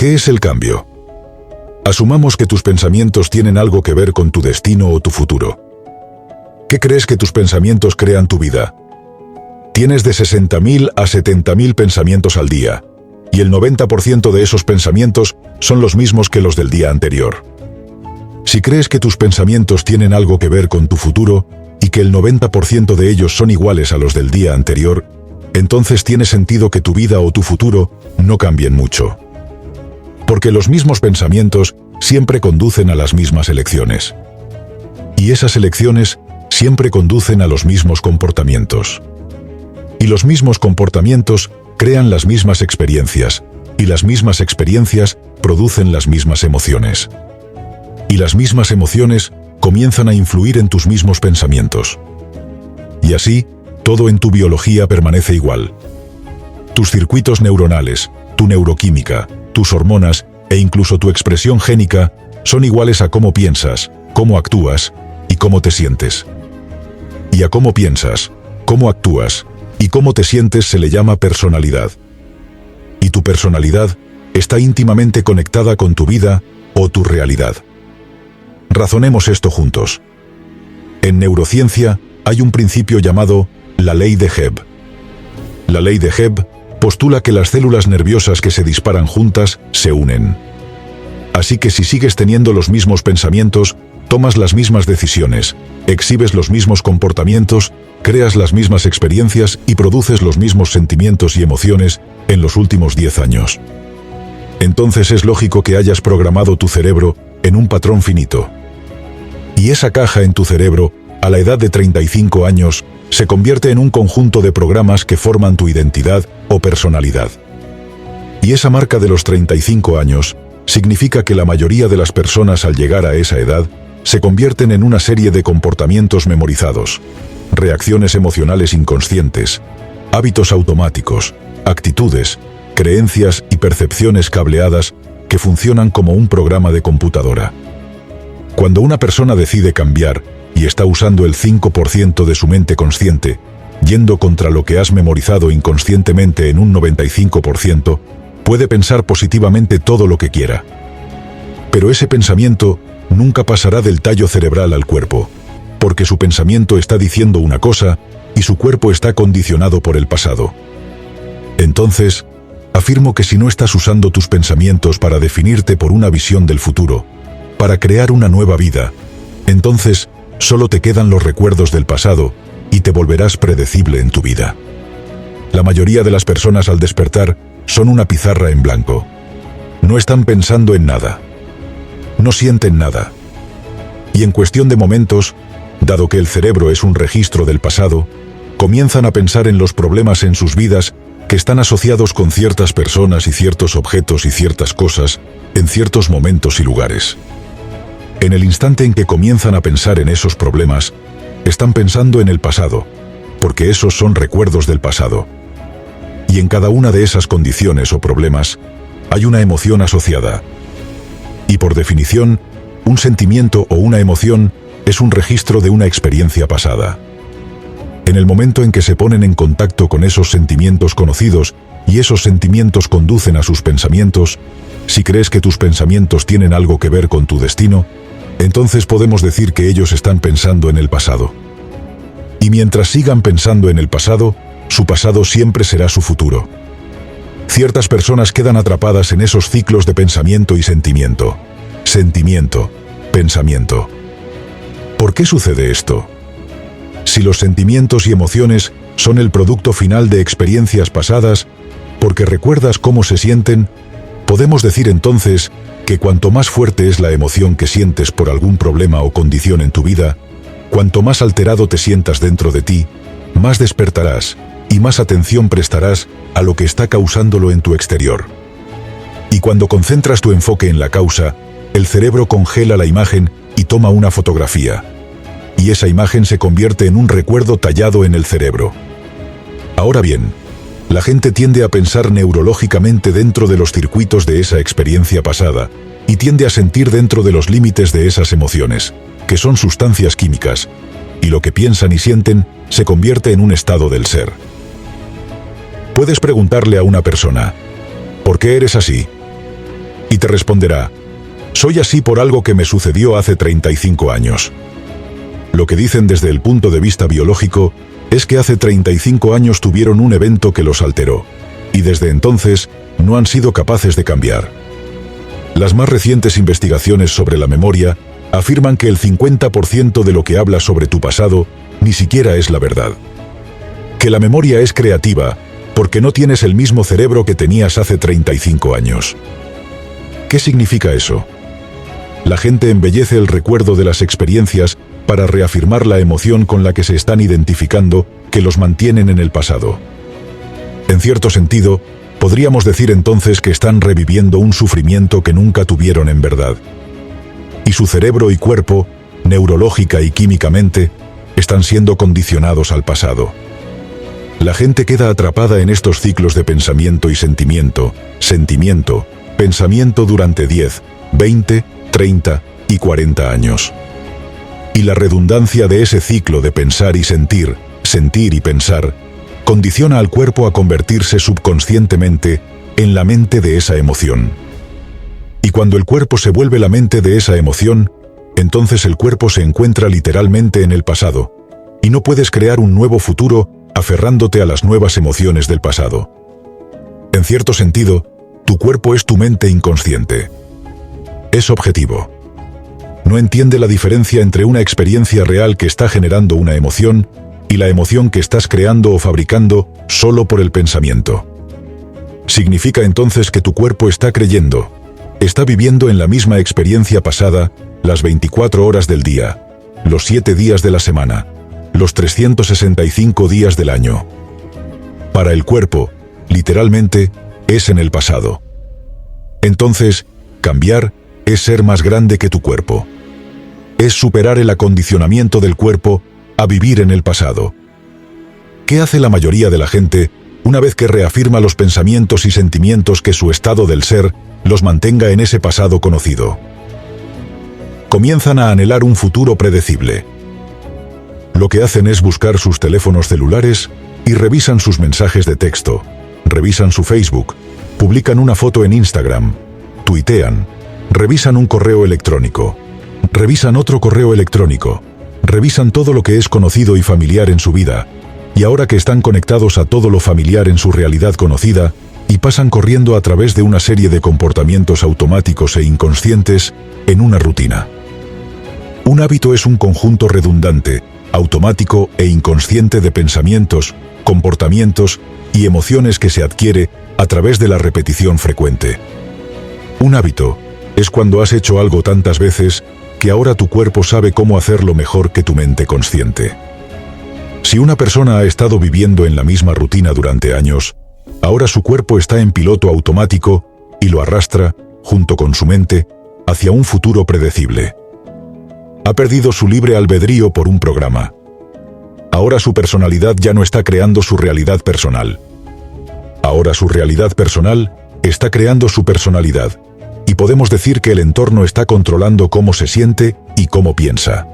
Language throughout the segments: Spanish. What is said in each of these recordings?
¿Qué es el cambio? Asumamos que tus pensamientos tienen algo que ver con tu destino o tu futuro. ¿Qué crees que tus pensamientos crean tu vida? Tienes de 60.000 a 70.000 pensamientos al día, y el 90% de esos pensamientos son los mismos que los del día anterior. Si crees que tus pensamientos tienen algo que ver con tu futuro, y que el 90% de ellos son iguales a los del día anterior, entonces tiene sentido que tu vida o tu futuro no cambien mucho. Porque los mismos pensamientos siempre conducen a las mismas elecciones. Y esas elecciones siempre conducen a los mismos comportamientos. Y los mismos comportamientos crean las mismas experiencias, y las mismas experiencias producen las mismas emociones. Y las mismas emociones comienzan a influir en tus mismos pensamientos. Y así, todo en tu biología permanece igual. Tus circuitos neuronales, tu neuroquímica, tus hormonas e incluso tu expresión génica son iguales a cómo piensas, cómo actúas y cómo te sientes. Y a cómo piensas, cómo actúas y cómo te sientes se le llama personalidad. Y tu personalidad está íntimamente conectada con tu vida o tu realidad. Razonemos esto juntos. En neurociencia hay un principio llamado la ley de Hebb. La ley de Hebb postula que las células nerviosas que se disparan juntas se unen. Así que si sigues teniendo los mismos pensamientos, tomas las mismas decisiones, exhibes los mismos comportamientos, creas las mismas experiencias y produces los mismos sentimientos y emociones en los últimos 10 años. Entonces es lógico que hayas programado tu cerebro en un patrón finito. Y esa caja en tu cerebro, a la edad de 35 años, se convierte en un conjunto de programas que forman tu identidad o personalidad. Y esa marca de los 35 años significa que la mayoría de las personas al llegar a esa edad se convierten en una serie de comportamientos memorizados, reacciones emocionales inconscientes, hábitos automáticos, actitudes, creencias y percepciones cableadas que funcionan como un programa de computadora. Cuando una persona decide cambiar y está usando el 5% de su mente consciente, yendo contra lo que has memorizado inconscientemente en un 95%, puede pensar positivamente todo lo que quiera. Pero ese pensamiento nunca pasará del tallo cerebral al cuerpo, porque su pensamiento está diciendo una cosa y su cuerpo está condicionado por el pasado. Entonces, afirmo que si no estás usando tus pensamientos para definirte por una visión del futuro, para crear una nueva vida, entonces solo te quedan los recuerdos del pasado y te volverás predecible en tu vida. La mayoría de las personas al despertar son una pizarra en blanco. No están pensando en nada. No sienten nada. Y en cuestión de momentos, dado que el cerebro es un registro del pasado, comienzan a pensar en los problemas en sus vidas que están asociados con ciertas personas y ciertos objetos y ciertas cosas en ciertos momentos y lugares. En el instante en que comienzan a pensar en esos problemas, están pensando en el pasado, porque esos son recuerdos del pasado. Y en cada una de esas condiciones o problemas hay una emoción asociada. Y por definición, un sentimiento o una emoción es un registro de una experiencia pasada. En el momento en que se ponen en contacto con esos sentimientos conocidos y esos sentimientos conducen a sus pensamientos, si crees que tus pensamientos tienen algo que ver con tu destino, entonces podemos decir que ellos están pensando en el pasado. Y mientras sigan pensando en el pasado, su pasado siempre será su futuro. Ciertas personas quedan atrapadas en esos ciclos de pensamiento y sentimiento. Sentimiento, pensamiento. ¿Por qué sucede esto? Si los sentimientos y emociones son el producto final de experiencias pasadas, porque recuerdas cómo se sienten, podemos decir entonces que cuanto más fuerte es la emoción que sientes por algún problema o condición en tu vida, cuanto más alterado te sientas dentro de ti, más despertarás y más atención prestarás a lo que está causándolo en tu exterior. Y cuando concentras tu enfoque en la causa, el cerebro congela la imagen y toma una fotografía. Y esa imagen se convierte en un recuerdo tallado en el cerebro. Ahora bien, la gente tiende a pensar neurológicamente dentro de los circuitos de esa experiencia pasada y tiende a sentir dentro de los límites de esas emociones, que son sustancias químicas, y lo que piensan y sienten se convierte en un estado del ser. Puedes preguntarle a una persona, ¿por qué eres así? Y te responderá: soy así por algo que me sucedió hace 35 años. Lo que dicen desde el punto de vista biológico es que hace 35 años tuvieron un evento que los alteró, y desde entonces no han sido capaces de cambiar. Las más recientes investigaciones sobre la memoria afirman que el 50% de lo que habla sobre tu pasado ni siquiera es la verdad. Que la memoria es creativa porque no tienes el mismo cerebro que tenías hace 35 años. ¿Qué significa eso? La gente embellece el recuerdo de las experiencias para reafirmar la emoción con la que se están identificando que los mantienen en el pasado. En cierto sentido, podríamos decir entonces que están reviviendo un sufrimiento que nunca tuvieron en verdad. Y su cerebro y cuerpo, neurológica y químicamente, están siendo condicionados al pasado. La gente queda atrapada en estos ciclos de pensamiento y sentimiento, pensamiento durante 10, 20, 30 y 40 años. Y la redundancia de ese ciclo de pensar y sentir y pensar, condiciona al cuerpo a convertirse subconscientemente en la mente de esa emoción. Y cuando el cuerpo se vuelve la mente de esa emoción, entonces el cuerpo se encuentra literalmente en el pasado, y no puedes crear un nuevo futuro aferrándote a las nuevas emociones del pasado. En cierto sentido, tu cuerpo es tu mente inconsciente. Es objetivo. No entiende la diferencia entre una experiencia real que está generando una emoción y la emoción que estás creando o fabricando solo por el pensamiento. Significa entonces que tu cuerpo está creyendo, está viviendo en la misma experiencia pasada, las 24 horas del día, los 7 días de la semana, los 365 días del año. Para el cuerpo, literalmente, es en el pasado. Entonces, cambiar es ser más grande que tu cuerpo. Es superar el acondicionamiento del cuerpo a vivir en el pasado. ¿Qué hace la mayoría de la gente una vez que reafirma los pensamientos y sentimientos que su estado del ser los mantenga en ese pasado conocido? Comienzan a anhelar un futuro predecible. Lo que hacen es buscar sus teléfonos celulares y revisan sus mensajes de texto, revisan su Facebook, publican una foto en Instagram, tuitean, revisan un correo electrónico, revisan otro correo electrónico, revisan todo lo que es conocido y familiar en su vida, y ahora que están conectados a todo lo familiar en su realidad conocida, y pasan corriendo a través de una serie de comportamientos automáticos e inconscientes en una rutina. Un hábito es un conjunto redundante, automático e inconsciente de pensamientos, comportamientos y emociones que se adquiere a través de la repetición frecuente. Un hábito es cuando has hecho algo tantas veces que ahora tu cuerpo sabe cómo hacerlo mejor que tu mente consciente. Si una persona ha estado viviendo en la misma rutina durante años, ahora su cuerpo está en piloto automático y lo arrastra, junto con su mente, hacia un futuro predecible. Ha perdido su libre albedrío por un programa. Ahora su personalidad ya no está creando su realidad personal. Ahora su realidad personal está creando su personalidad, y podemos decir que el entorno está controlando cómo se siente y cómo piensa.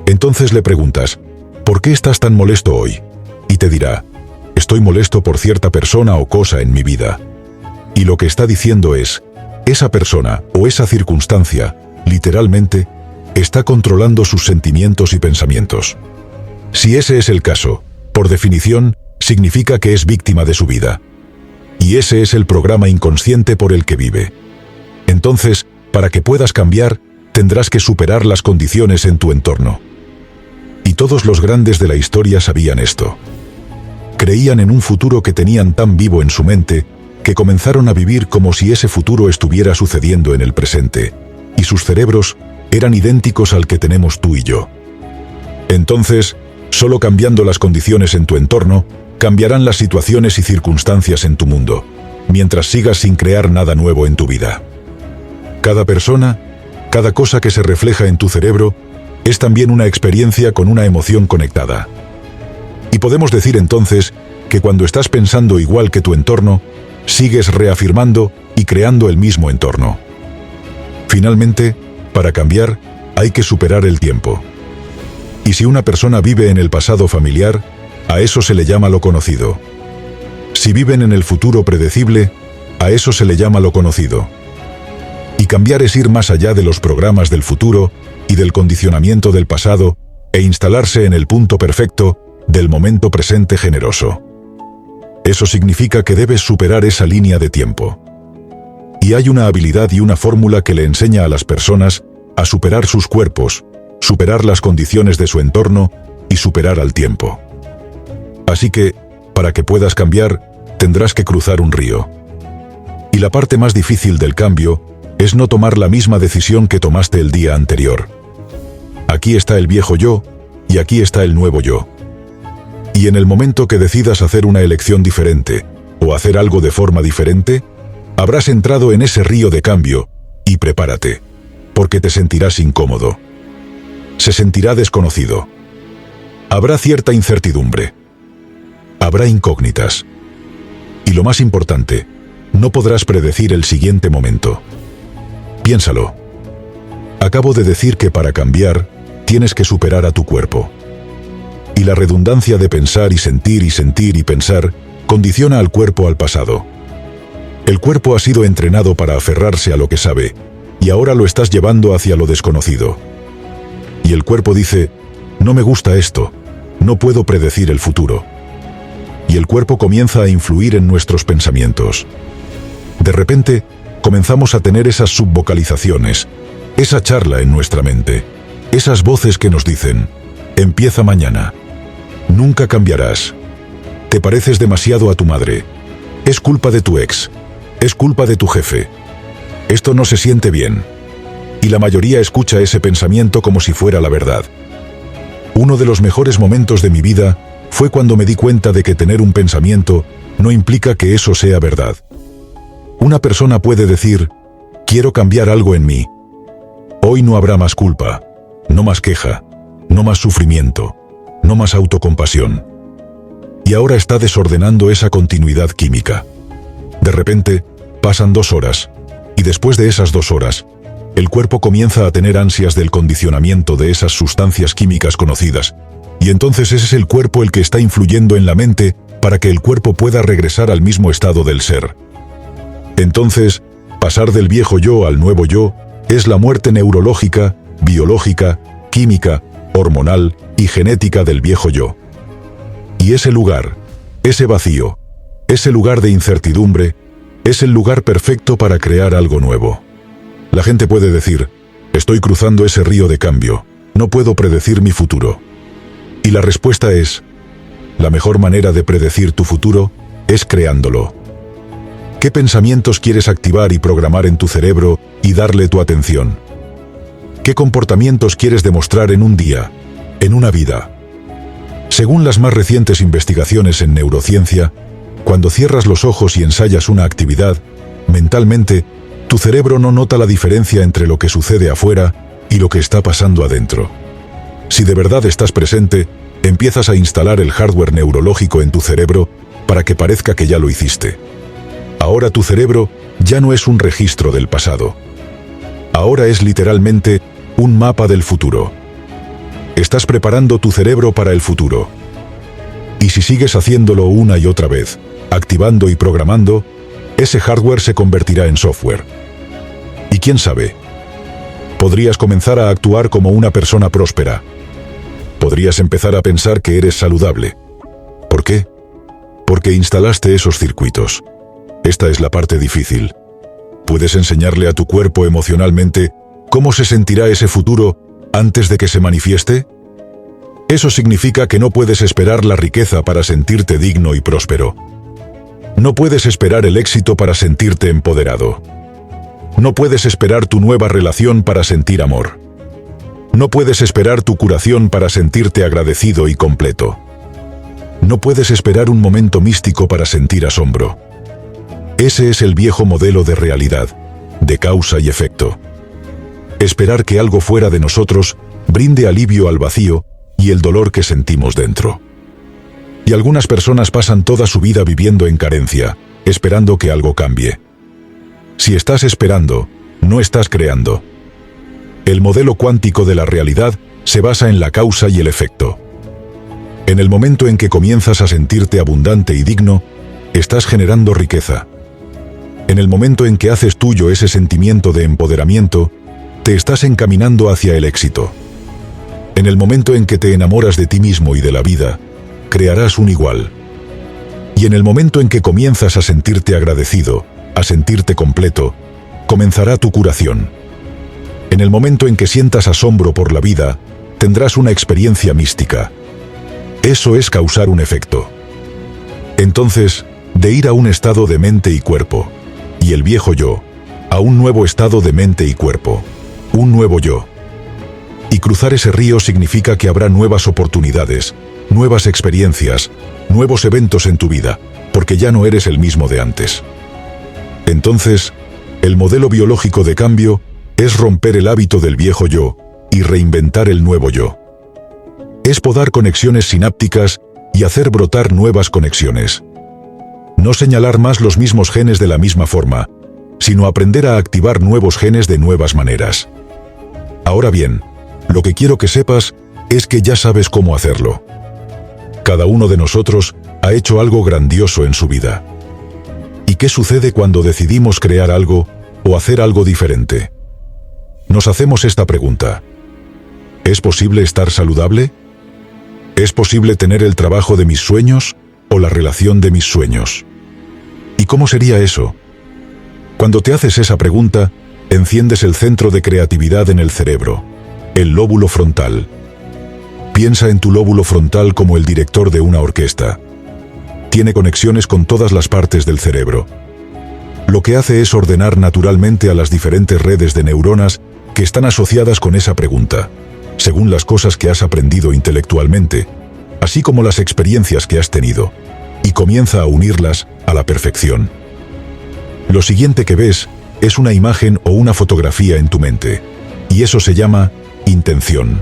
Entonces le preguntas: ¿por qué estás tan molesto hoy? Y te dirá: estoy molesto por cierta persona o cosa en mi vida. Y lo que está diciendo es: esa persona o esa circunstancia, literalmente, está controlando sus sentimientos y pensamientos. Si ese es el caso, por definición, significa que es víctima de su vida. Y ese es el programa inconsciente por el que vive. Entonces, para que puedas cambiar, tendrás que superar las condiciones en tu entorno. Y todos los grandes de la historia sabían esto. Creían en un futuro que tenían tan vivo en su mente, que comenzaron a vivir como si ese futuro estuviera sucediendo en el presente, y sus cerebros eran idénticos al que tenemos tú y yo. Entonces, solo cambiando las condiciones en tu entorno, cambiarán las situaciones y circunstancias en tu mundo, mientras sigas sin crear nada nuevo en tu vida. Cada persona, cada cosa que se refleja en tu cerebro, es también una experiencia con una emoción conectada. Y podemos decir entonces que cuando estás pensando igual que tu entorno, sigues reafirmando y creando el mismo entorno. Finalmente, para cambiar, hay que superar el tiempo. Y si una persona vive en el pasado familiar, a eso se le llama lo conocido. Si viven en el futuro predecible, a eso se le llama lo conocido. Y cambiar es ir más allá de los programas del futuro y del condicionamiento del pasado e instalarse en el punto perfecto del momento presente generoso. Eso significa que debes superar esa línea de tiempo. Y hay una habilidad y una fórmula que le enseña a las personas a superar sus cuerpos, superar las condiciones de su entorno y superar al tiempo. Así que, para que puedas cambiar, tendrás que cruzar un río. Y la parte más difícil del cambio es no tomar la misma decisión que tomaste el día anterior. Aquí está el viejo yo y aquí está el nuevo yo. Y en el momento que decidas hacer una elección diferente o hacer algo de forma diferente, habrás entrado en ese río de cambio y prepárate, porque te sentirás incómodo. Se sentirá desconocido. Habrá cierta incertidumbre. Habrá incógnitas. Y lo más importante, no podrás predecir el siguiente momento. Piénsalo. Acabo de decir que para cambiar, tienes que superar a tu cuerpo. Y la redundancia de pensar y sentir y pensar condiciona al cuerpo al pasado. El cuerpo ha sido entrenado para aferrarse a lo que sabe, y ahora lo estás llevando hacia lo desconocido. Y el cuerpo dice, no me gusta esto, no puedo predecir el futuro. Y el cuerpo comienza a influir en nuestros pensamientos. De repente, comenzamos a tener esas subvocalizaciones, esa charla en nuestra mente, esas voces que nos dicen, empieza mañana, nunca cambiarás, te pareces demasiado a tu madre, es culpa de tu ex, es culpa de tu jefe, esto no se siente bien. Y la mayoría escucha ese pensamiento como si fuera la verdad. Uno de los mejores momentos de mi vida fue cuando me di cuenta de que tener un pensamiento no implica que eso sea verdad. Una persona puede decir, quiero cambiar algo en mí. Hoy no habrá más culpa, no más queja, no más sufrimiento, no más autocompasión. Y ahora está desordenando esa continuidad química. De repente, pasan 2 horas, y después de esas 2 horas, el cuerpo comienza a tener ansias del condicionamiento de esas sustancias químicas conocidas, y entonces ese es el cuerpo el que está influyendo en la mente para que el cuerpo pueda regresar al mismo estado del ser. Entonces, pasar del viejo yo al nuevo yo es la muerte neurológica, biológica, química, hormonal y genética del viejo yo. Y ese lugar, ese vacío, ese lugar de incertidumbre, es el lugar perfecto para crear algo nuevo. La gente puede decir, estoy cruzando ese río de cambio, no puedo predecir mi futuro. Y la respuesta es, la mejor manera de predecir tu futuro es creándolo. ¿Qué pensamientos quieres activar y programar en tu cerebro y darle tu atención? ¿Qué comportamientos quieres demostrar en un día, en una vida? Según las más recientes investigaciones en neurociencia, cuando cierras los ojos y ensayas una actividad, mentalmente, tu cerebro no nota la diferencia entre lo que sucede afuera y lo que está pasando adentro. Si de verdad estás presente, empiezas a instalar el hardware neurológico en tu cerebro para que parezca que ya lo hiciste. Ahora tu cerebro ya no es un registro del pasado. Ahora es literalmente un mapa del futuro. Estás preparando tu cerebro para el futuro. Y si sigues haciéndolo una y otra vez, activando y programando, ese hardware se convertirá en software. Y quién sabe, podrías comenzar a actuar como una persona próspera. Podrías empezar a pensar que eres saludable. ¿Por qué? Porque instalaste esos circuitos. Esta es la parte difícil. ¿Puedes enseñarle a tu cuerpo emocionalmente cómo se sentirá ese futuro antes de que se manifieste? Eso significa que no puedes esperar la riqueza para sentirte digno y próspero. No puedes esperar el éxito para sentirte empoderado. No puedes esperar tu nueva relación para sentir amor. No puedes esperar tu curación para sentirte agradecido y completo. No puedes esperar un momento místico para sentir asombro. Ese es el viejo modelo de realidad, de causa y efecto. Esperar que algo fuera de nosotros brinde alivio al vacío y el dolor que sentimos dentro. Y algunas personas pasan toda su vida viviendo en carencia, esperando que algo cambie. Si estás esperando, no estás creando. El modelo cuántico de la realidad se basa en la causa y el efecto. En el momento en que comienzas a sentirte abundante y digno, estás generando riqueza. En el momento en que haces tuyo ese sentimiento de empoderamiento, te estás encaminando hacia el éxito. En el momento en que te enamoras de ti mismo y de la vida, crearás un igual. Y en el momento en que comienzas a sentirte agradecido, a sentirte completo, comenzará tu curación. En el momento en que sientas asombro por la vida, tendrás una experiencia mística. Eso es causar un efecto. Entonces, de ir a un estado de mente y cuerpo, y el viejo yo, a un nuevo estado de mente y cuerpo, un nuevo yo. Y cruzar ese río significa que habrá nuevas oportunidades, nuevas experiencias, nuevos eventos en tu vida, porque ya no eres el mismo de antes. Entonces, el modelo biológico de cambio es romper el hábito del viejo yo y reinventar el nuevo yo. Es podar conexiones sinápticas y hacer brotar nuevas conexiones. No señalar más los mismos genes de la misma forma, sino aprender a activar nuevos genes de nuevas maneras. Ahora bien, lo que quiero que sepas es que ya sabes cómo hacerlo. Cada uno de nosotros ha hecho algo grandioso en su vida. ¿Y qué sucede cuando decidimos crear algo o hacer algo diferente? Nos hacemos esta pregunta. ¿Es posible estar saludable? ¿Es posible tener el trabajo de mis sueños o la relación de mis sueños? ¿Y cómo sería eso? Cuando te haces esa pregunta, enciendes el centro de creatividad en el cerebro, el lóbulo frontal. Piensa en tu lóbulo frontal como el director de una orquesta. Tiene conexiones con todas las partes del cerebro. Lo que hace es ordenar naturalmente a las diferentes redes de neuronas que están asociadas con esa pregunta, según las cosas que has aprendido intelectualmente, así como las experiencias que has tenido, y comienza a unirlas a la perfección. Lo siguiente que ves es una imagen o una fotografía en tu mente, y eso se llama intención.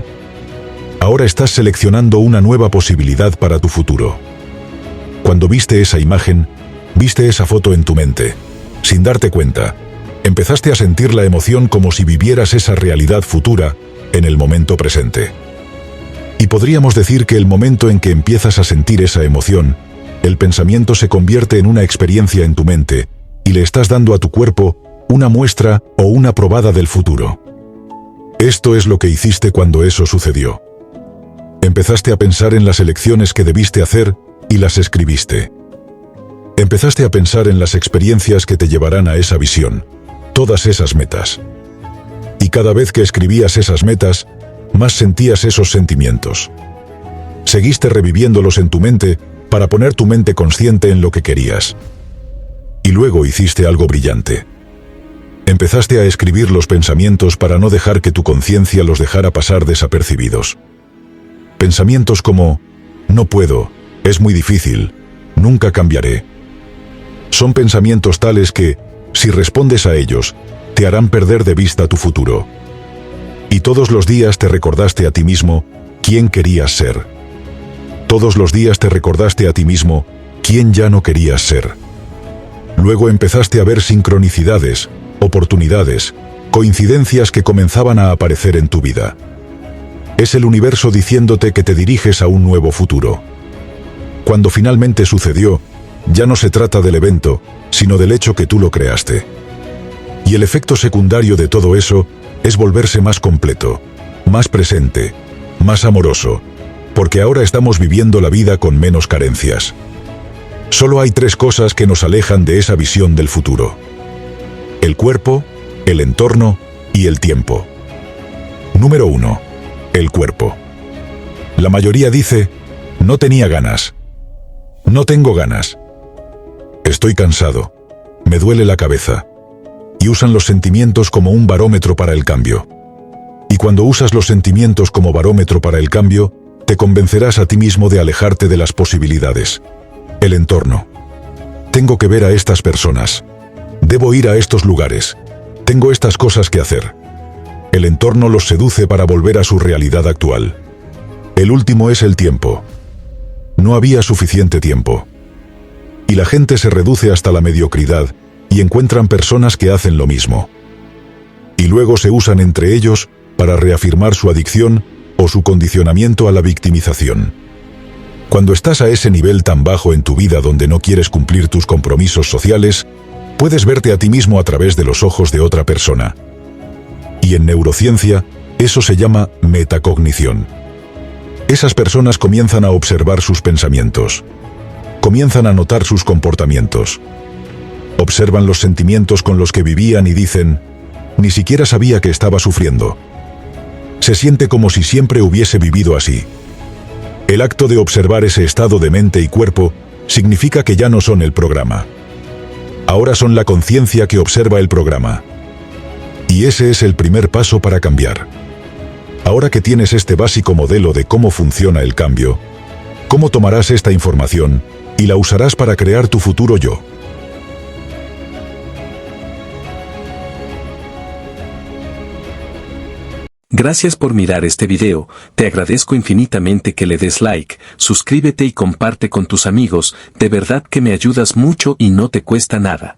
Ahora estás seleccionando una nueva posibilidad para tu futuro. Cuando viste esa imagen, viste esa foto en tu mente. Sin darte cuenta, empezaste a sentir la emoción como si vivieras esa realidad futura en el momento presente. Y podríamos decir que el momento en que empiezas a sentir esa emoción, el pensamiento se convierte en una experiencia en tu mente y le estás dando a tu cuerpo una muestra o una probada del futuro. Esto es lo que hiciste cuando eso sucedió. Empezaste a pensar en las elecciones que debiste hacer y las escribiste. Empezaste a pensar en las experiencias que te llevarán a esa visión, todas esas metas. Y cada vez que escribías esas metas, más sentías esos sentimientos. Seguiste reviviéndolos en tu mente para poner tu mente consciente en lo que querías. Y luego hiciste algo brillante. Empezaste a escribir los pensamientos para no dejar que tu conciencia los dejara pasar desapercibidos. Pensamientos como, no puedo, es muy difícil, nunca cambiaré. Son pensamientos tales que, si respondes a ellos, te harán perder de vista tu futuro. Y todos los días te recordaste a ti mismo quién querías ser. Todos los días te recordaste a ti mismo quién ya no querías ser. Luego empezaste a ver sincronicidades, oportunidades, coincidencias que comenzaban a aparecer en tu vida. Es el universo diciéndote que te diriges a un nuevo futuro. Cuando finalmente sucedió, ya no se trata del evento, sino del hecho que tú lo creaste. Y el efecto secundario de todo eso es volverse más completo, más presente, más amoroso, porque ahora estamos viviendo la vida con menos carencias. Solo hay 3 cosas que nos alejan de esa visión del futuro: el cuerpo, el entorno y el tiempo. Número 1. El cuerpo. La mayoría dice, no tenía ganas. No tengo ganas. Estoy cansado. Me duele la cabeza. Y usan los sentimientos como un barómetro para el cambio. Y cuando usas los sentimientos como barómetro para el cambio, te convencerás a ti mismo de alejarte de las posibilidades. El entorno. Tengo que ver a estas personas. Debo ir a estos lugares. Tengo estas cosas que hacer. El entorno los seduce para volver a su realidad actual. El último es el tiempo. No había suficiente tiempo. Y la gente se reduce hasta la mediocridad y encuentran personas que hacen lo mismo. Y luego se usan entre ellos para reafirmar su adicción o su condicionamiento a la victimización. Cuando estás a ese nivel tan bajo en tu vida donde no quieres cumplir tus compromisos sociales, Puedes verte a ti mismo a través de los ojos de otra persona. Y en neurociencia, eso se llama metacognición. Esas personas comienzan a observar sus pensamientos. Comienzan a notar sus comportamientos. Observan los sentimientos con los que vivían y dicen, ni siquiera sabía que estaba sufriendo. Se siente como si siempre hubiese vivido así. El acto de observar ese estado de mente y cuerpo significa que ya no son el programa. Ahora son la conciencia que observa el programa. Y ese es el primer paso para cambiar. Ahora que tienes este básico modelo de cómo funciona el cambio, ¿cómo tomarás esta información y la usarás para crear tu futuro yo? Gracias por mirar este video, te agradezco infinitamente que le des like, suscríbete y comparte con tus amigos, de verdad que me ayudas mucho y no te cuesta nada.